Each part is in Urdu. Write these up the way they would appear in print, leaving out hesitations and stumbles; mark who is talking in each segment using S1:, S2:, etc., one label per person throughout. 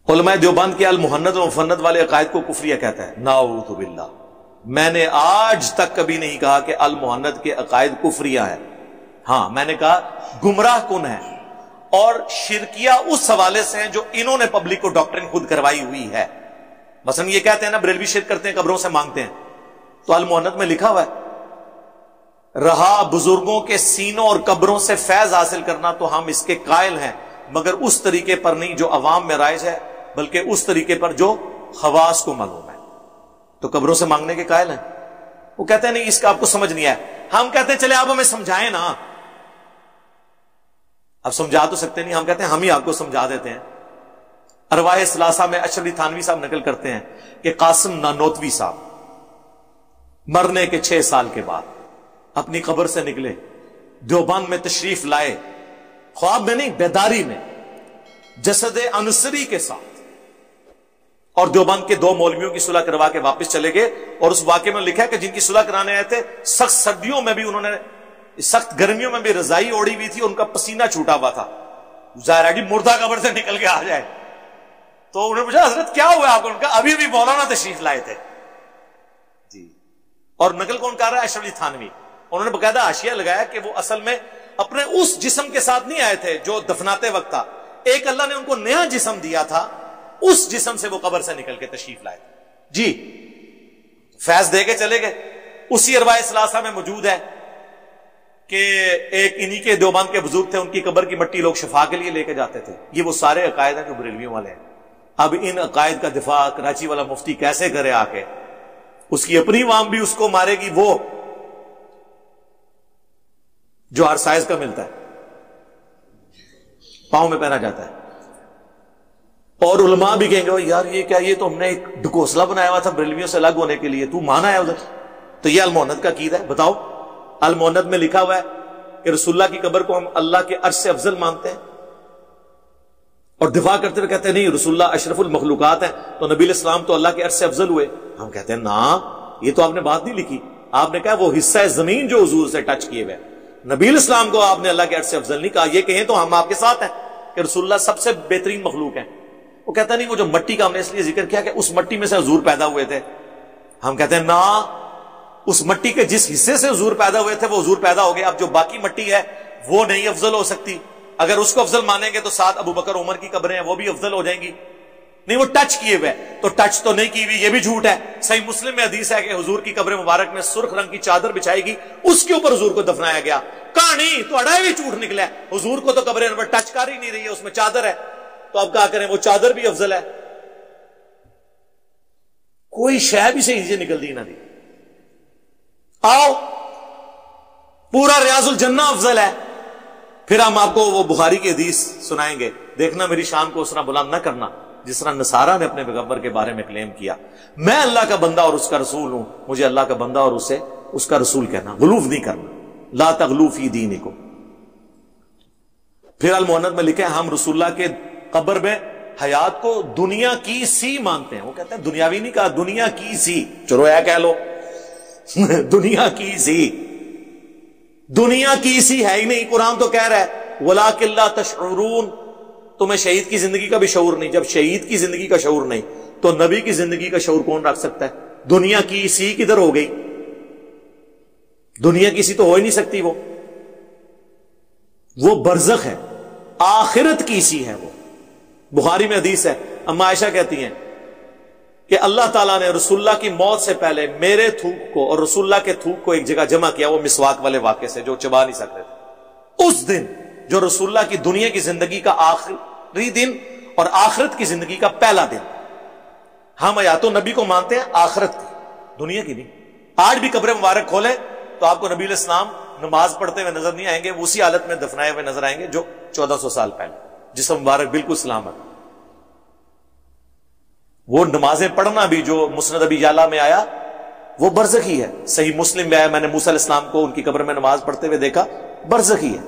S1: علماء دیوبند کے المحند و مفند والے عقائد کو کفریہ کہتا ہے، نعوذ باللہ۔ میں نے آج تک کبھی نہیں کہا کہ المحند کے عقائد کفریہ ہیں، ہاں میں نے کہا گمراہ کن ہے اور شرکیہ اس حوالے سے ہیں جو انہوں نے پبلک کو ڈاکٹرن خود کروائی ہوئی ہے۔ مثلا یہ کہتے ہیں نا بریلوی شرک کرتے ہیں، قبروں سے مانگتے ہیں، تو المحند میں لکھا ہوا ہے رہا بزرگوں کے سینوں اور قبروں سے فیض حاصل کرنا تو ہم اس کے قائل ہیں، مگر اس طریقے پر نہیں جو عوام میں رائج ہے، بلکہ اس طریقے پر جو خواص کو معلوم ہے۔ تو قبروں سے مانگنے کے قائل ہیں۔ وہ کہتے ہیں نہیں اس کا آپ کو سمجھ نہیں آیا۔ ہم کہتے ہیں چلے آپ ہمیں سمجھائیں نا، اب سمجھا تو سکتے نہیں، ہم کہتے ہیں ہم ہی آپ کو سمجھا دیتے ہیں۔ ارواح ثلاثہ میں اشرف علی تھانوی صاحب نقل کرتے ہیں کہ قاسم نانوتوی صاحب مرنے کے 6 سال کے بعد اپنی قبر سے نکلے، دیوبند میں تشریف لائے، خواب میں نہیں بیداری میں، جسد انصری کے ساتھ، اور دیوبند کے 2 مولویوں کی صلح کروا کے واپس چلے گئے۔ اور اس واقعے میں لکھا ہے کہ جن کی صلح کرانے آئے تھے سخت سردیوں میں بھی انہوں نے، سخت گرمیوں میں بھی رضائی اوڑی ہوئی تھی، ان کا پسینہ چھوٹا ہوا تھا، ظاہر ہے کہ مردہ قبر سے نکل کے آ جائے۔ تو انہوں نے پوچھا حضرت کیا ہوا آپ کو؟ ان کا ابھی ابھی مولانا تشریف لائے تھے جی۔ اور نقل کون کر رہا ہے؟ اشرف علی تھانوی۔ انہوں نے باقاعدہ حاشیہ لگایا کہ وہ اصل میں اپنے اس جسم کے ساتھ نہیں آئے تھے جو دفناتے وقت تھا، ایک اللہ نے ان کو نیا جسم دیا تھا، اس جسم سے وہ قبر سے نکل کے تشریف لائے تھے جی، فیض دے کے چلے گئے۔ اسی ارواح ثلاثہ میں موجود ہے کہ ایک انہی کے دیوبند کے بزرگ تھے، ان کی قبر کی مٹی لوگ شفا کے لیے لے کے جاتے تھے۔ یہ وہ سارے عقائد ہیں جو بریلویوں والے ہیں۔ اب ان عقائد کا دفاع کراچی والا مفتی کیسے کرے آ کے؟ اس کی اپنی عوام بھی اس کو مارے گی، وہ جو ہر سائز کا ملتا ہے پاؤں میں پہنا جاتا ہے، اور علماء بھی کہیں گے یار یہ کیا، یہ تو ہم نے ایک ڈھکوسلا بنایا ہوا تھا بریلویوں سے الگ ہونے کے لیے، تو مانا ہے ادھر۔ تو یہ المحند کا عقیدہ ہے، بتاؤ۔ المحند میں لکھا ہوا ہے کہ رسول اللہ کی قبر کو ہم اللہ کے عرش سے افضل مانتے ہیں، اور دفاع کرتے ہوئے کہتے ہیں نہیں رسول اللہ اشرف المخلوقات ہیں، تو نبی علیہ السلام تو اللہ کے عرش سے افضل ہوئے۔ ہم کہتے ہیں نا، یہ تو آپ نے بات نہیں لکھی، آپ نے کہا وہ حصہ زمین جو حضور سے ٹچ کیے ہوئے، نبی علیہ السلام کو آپ نے اللہ کے عرش سے افضل نہیں کہا۔ یہ کہیں تو ہم آپ کے ساتھ ہیں کہ رسول اللہ سب سے بہترین مخلوق ہیں۔ وہ کہتا نہیں وہ جو مٹی کا ہم نے اس لیے ذکر کیا کہ اس مٹی میں سے حضور پیدا ہوئے تھے۔ ہم کہتے ہیں نا، اس مٹی کے جس حصے سے حضور پیدا ہوئے تھے وہ حضور پیدا ہو گئے، اب جو باقی مٹی ہے وہ نہیں افضل ہو سکتی۔ اگر اس کو افضل مانیں گے تو ساتھ ابو بکر عمر کی قبریں ہیں وہ بھی افضل ہو جائیں گی، نہیں وہ ٹچ کیے ہوئے، تو ٹچ تو نہیں کی ہوئی، یہ بھی جھوٹ ہے۔ صحیح مسلم میں حدیث ہے کہ حضور کی قبر مبارک میں سرخ رنگ کی چادر بچھائی گئی، اس کے اوپر حضور کو دفنایا گیا۔ کہانی تو اڑائی ہوئی جھوٹ نکلا ہے، حضور کو تو قبر انور ٹچ کر ہی نہیں رہی ہے، اس میں چادر ہے، تو اب کیا کریں، وہ چادر بھی افضل ہے؟ کوئی شے بھی صحیح سے نکل دی نہ دی۔ آؤ پورا ریاض الجنہ افضل ہے، پھر ہم آپ کو وہ بخاری کی حدیث سنائیں گے، دیکھنا میری شان کو اس طرح بلند نہ کرنا جس طرح نصارہ نے اپنے پیغمبر کے بارے میں کلیم کیا، میں اللہ کا بندہ اور اس کا رسول ہوں، مجھے اللہ کا بندہ اور اسے اس کا رسول کہنا، غلوف نہیں کرنا، لا تغلو فی دینکم۔ پھر المحند میں لکھے ہم رسول اللہ کے قبر میں حیات کو دنیا کی سی مانتے ہیں۔ وہ کہتے ہیں دنیاوی نہیں کہا، دنیا کی سی، چلو اے کہہ لو دنیا کی سی، دنیا کی سی ہے ہی نہیں۔ قرآن تو کہہ رہا ہے وَلَٰكِن لَا تَشْعُرُونَ، تمہیں شہید کی زندگی کا بھی شعور نہیں۔ جب شہید کی زندگی کا شعور نہیں تو نبی کی زندگی کا شعور کون رکھ سکتا ہے؟ دنیا کی سی کدھر ہو گئی؟ دنیا کی سی تو ہو ہی نہیں سکتی، وہ برزخ ہے، آخرت کی سی ہے وہ۔ بخاری میں حدیث ہے، اما عائشہ کہتی ہیں کہ اللہ تعالیٰ نے رسول اللہ کی موت سے پہلے میرے تھوک کو اور رسول اللہ کے تھوک کو ایک جگہ جمع کیا، وہ مسواک والے واقعے سے جو چبا نہیں سکتے تھے۔ اس دن جو رسول اللہ کی دنیا کی زندگی کا آخری دن اور آخرت کی زندگی کا پہلا دن، ہم حیات نبی کو مانتے ہیں آخرت کی، دنیا کی نہیں۔ آج بھی قبر مبارک کھولیں تو آپ کو نبی علیہ السلام نماز پڑھتے ہوئے نظر نہیں آئیں گے، وہ اسی حالت میں دفنائے ہوئے نظر آئیں گے جو 1400 سال پہلے، جسم مبارک بالکل سلامت۔ وہ نمازیں پڑھنا بھی جو مسند ابی یعلا میں آیا وہ برزخی ہے، صحیح مسلم میں آیا میں نے موسیٰ علیہ السلام کو ان کی قبر میں نماز پڑھتے ہوئے دیکھا، برزخی ہے،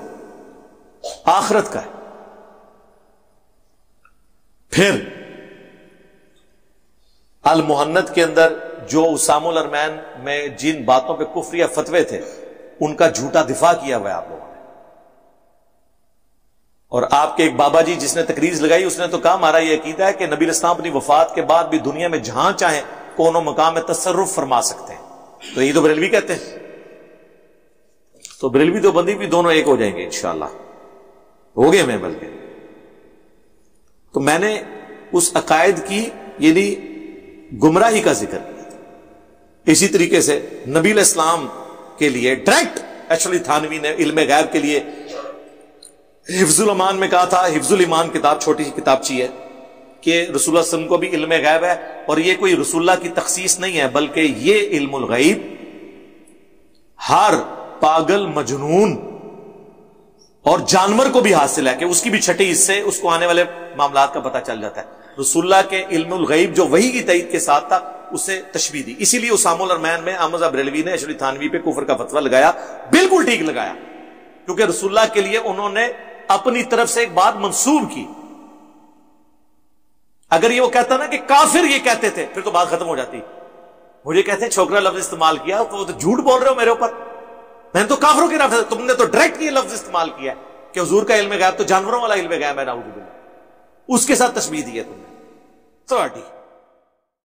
S1: آخرت کا ہے۔ پھر المحند کے اندر جو اسام الارمین میں جن باتوں پہ کفریہ فتوے تھے ان کا جھوٹا دفاع کیا ہوا ہے آپ لوگوں نے۔ اور آپ کے ایک بابا جی جس نے تقریر لگائی، اس نے تو کہا ہمارا یہ عقیدہ ہے کہ نبی علیہ السلام اپنی وفات کے بعد بھی دنیا میں جہاں چاہیں کون و مقام میں تصرف فرما سکتے ہیں. تو یہ تو بریلوی کہتے ہیں. تو بریلوی تو بندی بھی دونوں ایک ہو جائیں گے انشاءاللہ، ہو گئے میں بلکہ. تو میں نے اس عقائد کی یعنی گمراہی کا ذکر کیا. اسی طریقے سے نبی علیہ السلام کے لیے ڈائریکٹ ایکچولی تھانوی نے علم غیب کے لیے حفظ الایمان میں کہا تھا. حفظ الایمان کتاب چھوٹی سی کتابچی ہے کہ رسول اللہ صلی اللہ علیہ وسلم کو بھی علم غیب ہے، اور یہ کوئی رسول اللہ کی تخصیص نہیں ہے، بلکہ یہ علم الغیب ہر پاگل، مجنون اور جانور کو بھی حاصل ہے، کہ اس کی بھی چھٹی حصے اس کو آنے والے معاملات کا پتہ چل جاتا ہے. رسول اللہ کے علم الغیب جو وحی کی تائید کے ساتھ تھا اسے تشبیہ دی. اسی لیے اسامہ الارمین میں احمد بریلوی نے اشری تھانوی پہ کفر کا فتویٰ لگایا. بالکل ٹھیک لگایا، کیونکہ رسول اللہ کے لیے انہوں نے اپنی طرف سے ایک بات منسوب کی. اگر یہ وہ کہتا نا کہ کافر یہ کہتے تھے، پھر تو بات ختم ہو جاتی. مجھے کہتے ہیں چھوکرا لفظ استعمال کیا، تو وہ تو جھوٹ بول رہے ہو میرے اوپر. میں نے تو کافروں کی طرف سے، تم نے تو ڈائریکٹ یہ لفظ استعمال کیا کہ حضور کا علم غیب تو جانوروں والا علم غیب ہے، نعوذ باللہ. اس کے ساتھ تشبیہ دی ہے تم نے.